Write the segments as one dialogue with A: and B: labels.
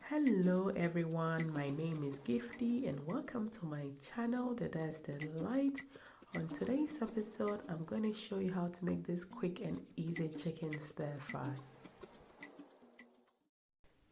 A: Hello everyone, my name is Gifty and welcome to my channel, The Delight. On today's episode, I'm going to show you how to make this quick and easy chicken stir fry.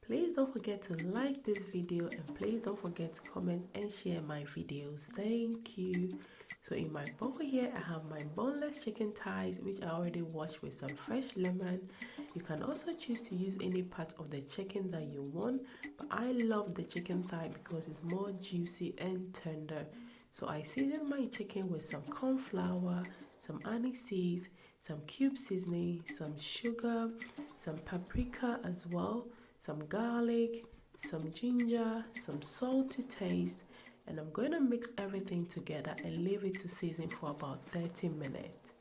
A: Please don't forget to like this video and please don't forget to comment and share my videos. Thank you. So in my bowl here, I have my boneless chicken thighs, which I already washed with some fresh lemon. You can also choose to use any part of the chicken that you want, but I love the chicken thigh because it's more juicy and tender. So I season my chicken with some corn flour, some aniseed, some cube seasoning, some sugar, some paprika as well, some garlic, some ginger, some salt to taste, and I'm going to mix everything together and leave it to season for about 30 minutes.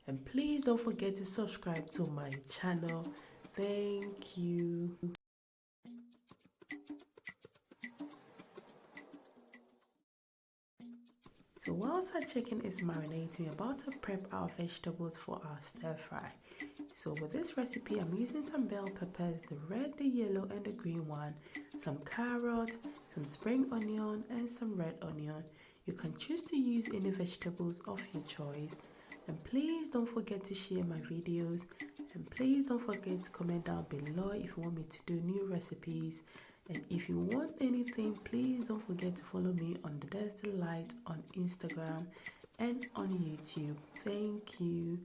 A: And please don't forget to subscribe to my channel. Thank you. So whilst our chicken is marinating, we're about to prep our vegetables for our stir fry. So with this recipe, I'm using some bell peppers, the red, the yellow, and the green one, some carrot, some spring onion, and some red onion. You can choose to use any vegetables of your choice. And please don't forget to share my videos. And please don't forget to comment down below if you want me to do new recipes. And if you want anything, please don't forget to follow me on The Delight on Instagram and on YouTube. Thank you.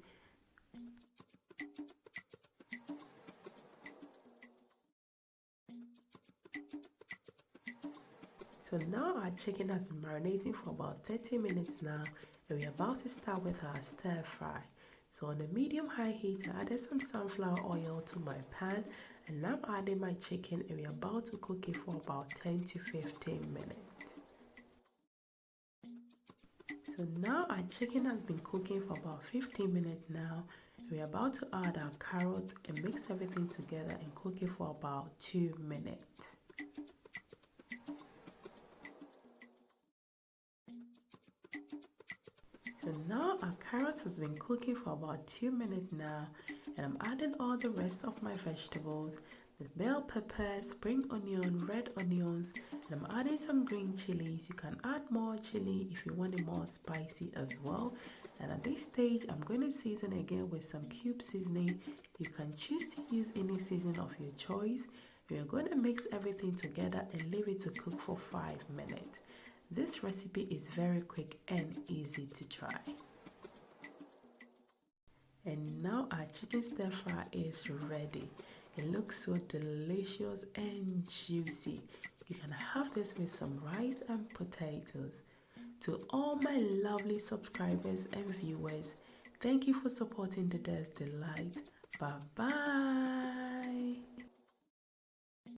A: So now our chicken has been marinating for about 30 minutes now, and we're about to start with our stir fry. So on a medium-high heat, I added some sunflower oil to my pan, and now I'm adding my chicken, and we're about to cook it for about 10 to 15 minutes. So now our chicken has been cooking for about 15 minutes now. We're about to add our carrot and mix everything together and cook it for about 2 minutes. So now our carrot has been cooking for about 2 minutes now, and I'm adding all the rest of my vegetables, the bell pepper, spring onion, red onions, and I'm adding some green chilies. You can add more chili if you want it more spicy as well. And at this stage, I'm going to season again with some cube seasoning. You can choose to use any seasoning of your choice. We're going to mix everything together and leave it to cook for 5 minutes. This recipe is very quick and easy to try. And now our chicken stir fry is ready. It looks so delicious and juicy. You can have this with some rice and potatoes. To all my lovely subscribers and viewers, thank you for supporting The Delight. Bye bye.